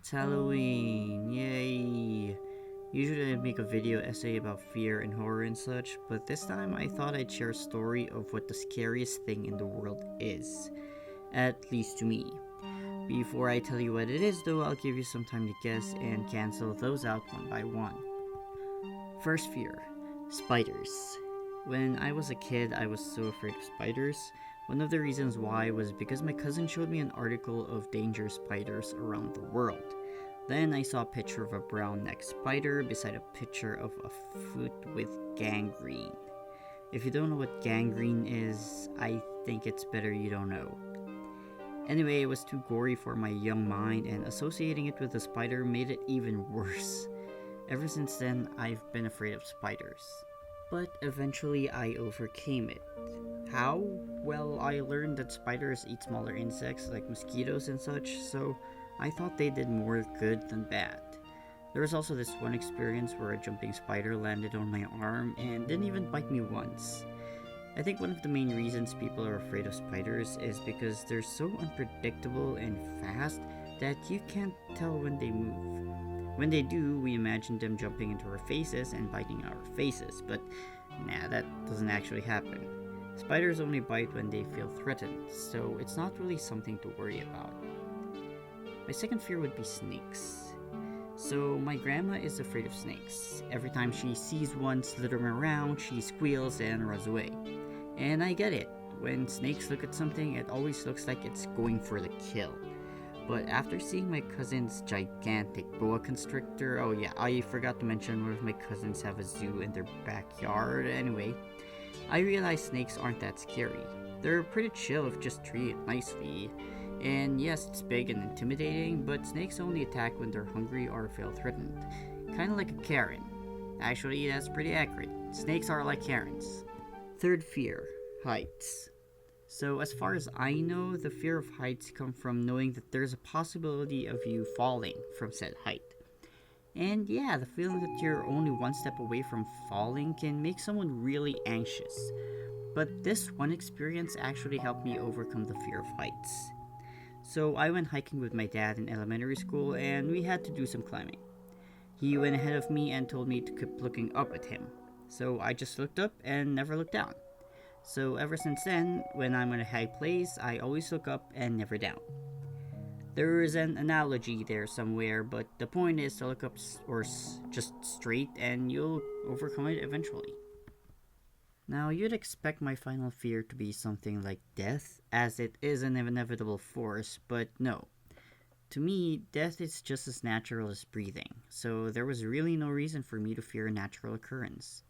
It's Halloween, yay! Usually I'd make a video essay about fear and horror and such, but this time I thought I'd share a story of what the scariest thing in the world is. At least to me. Before I tell you what it is though, I'll give you some time to guess and cancel those out one by one. First fear, spiders. When I was a kid, I was so afraid of spiders. One of the reasons why was because my cousin showed me an article of dangerous spiders around the world. Then I saw a picture of a brown neck spider beside a picture of a foot with gangrene. If you don't know what gangrene is, I think it's better you don't know. Anyway, it was too gory for my young mind, and associating it with a spider made it even worse. Ever since then, I've been afraid of spiders. But eventually I overcame it. How? Well, I learned that spiders eat smaller insects like mosquitoes and such, so I thought they did more good than bad. There was also this one experience where a jumping spider landed on my arm and didn't even bite me once. I think one of the main reasons people are afraid of spiders is because they're so unpredictable and fast that you can't tell when they move. When they do, we imagine them jumping into our faces and biting our faces, but nah, that doesn't actually happen. Spiders only bite when they feel threatened, so it's not really something to worry about. My second fear would be snakes. So my grandma is afraid of snakes. Every time she sees one slithering around, she squeals and runs away. And I get it. When snakes look at something, it always looks like it's going for the kill. But after seeing my cousin's gigantic boa constrictor, oh yeah, I forgot to mention one of my cousins have a zoo in their backyard. Anyway, I realized snakes aren't that scary. They're pretty chill if just treated nicely. And yes, it's big and intimidating, but snakes only attack when they're hungry or feel threatened. Kinda like a Karen. Actually, that's pretty accurate. Snakes are like Karens. Third fear, heights. So as far as I know, the fear of heights comes from knowing that there's a possibility of you falling from said height. And yeah, the feeling that you're only one step away from falling can make someone really anxious. But this one experience actually helped me overcome the fear of heights. So I went hiking with my dad in elementary school and we had to do some climbing. He went ahead of me and told me to keep looking up at him. So I just looked up and never looked down. So ever since then, when I'm in a high place, I always look up and never down. There is an analogy there somewhere, but the point is to look up just straight and you'll overcome it eventually. Now, you'd expect my final fear to be something like death, as it is an inevitable force, but no. To me, death is just as natural as breathing, so there was really no reason for me to fear a natural occurrence.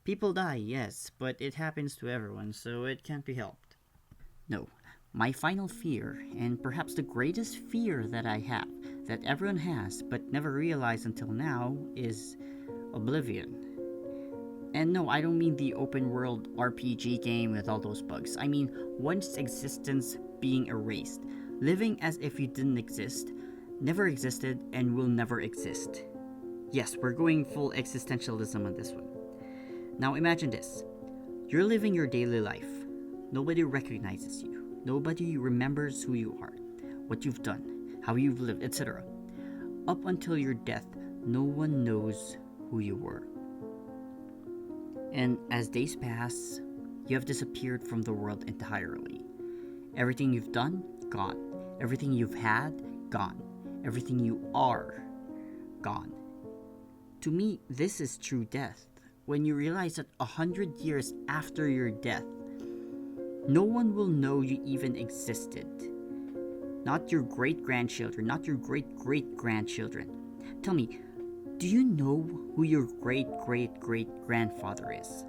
People die, yes, but it happens to everyone, so it can't be helped. No, my final fear, and perhaps the greatest fear that I have, that everyone has but never realized until now, is Oblivion. And no, I don't mean the open world RPG game with all those bugs. I mean one's existence being erased, living as if you didn't exist, never existed, and will never exist. Yes, we're going full existentialism on this one. Now imagine this. You're living your daily life. Nobody recognizes you. Nobody remembers who you are, what you've done, how you've lived, etc. Up until your death, no one knows who you were. And as days pass, you have disappeared from the world entirely. Everything you've done, gone. Everything you've had, gone. Everything you are, gone. To me, this is true death. When you realize that 100 years after your death, no one will know you even existed. Not your great-grandchildren, not your great-great-grandchildren. Tell me, do you know who your great-great-great-grandfather is?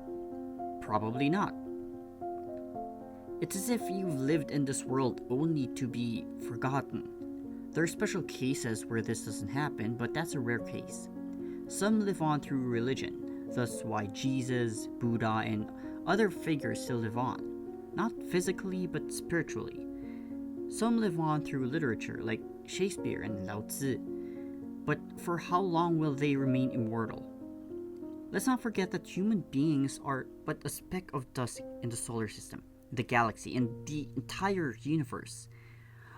Probably not. It's as if you've lived in this world only to be forgotten. There are special cases where this doesn't happen, but that's a rare case. Some live on through religion. Thus why Jesus, Buddha, and other figures still live on. Not physically, but spiritually. Some live on through literature, like Shakespeare and Lao Tzu. But for how long will they remain immortal? Let's not forget that human beings are but a speck of dust in the solar system, the galaxy, and the entire universe.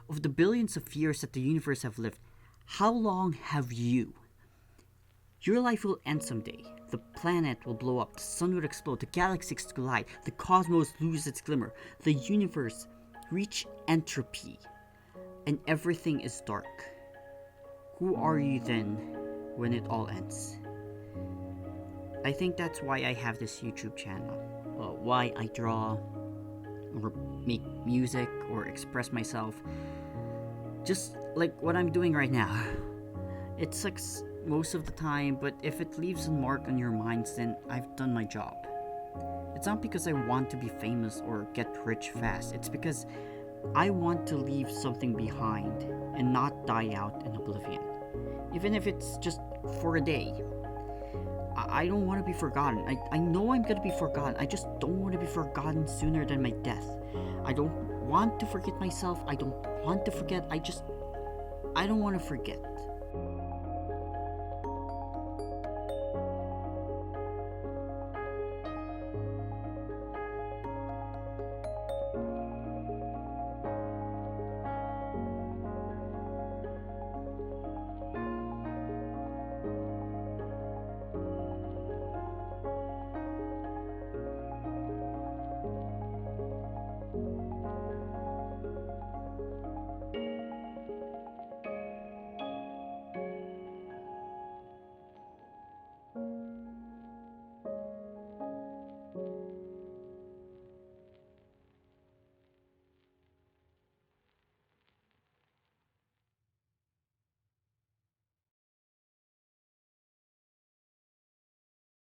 Of the billions of years that the universe have lived, How long have you? Your life will end someday. The planet will blow up, the sun will explode, the galaxies collide, the cosmos lose its glimmer, the universe reach entropy, and everything is dark. Who are you then when it all ends? I think that's why I have this YouTube channel. Why I draw, or make music, or express myself. Just like what I'm doing right now. It sucks most of the time, but if it leaves a mark on your minds, then I've done my job. It's not because I want to be famous or get rich fast. It's because I want to leave something behind and not die out in oblivion. Even if it's just for a day. I don't want to be forgotten. I know I'm gonna be forgotten. I just don't want to be forgotten sooner than my death. I don't want to forget myself. I don't want to forget. I don't want to forget.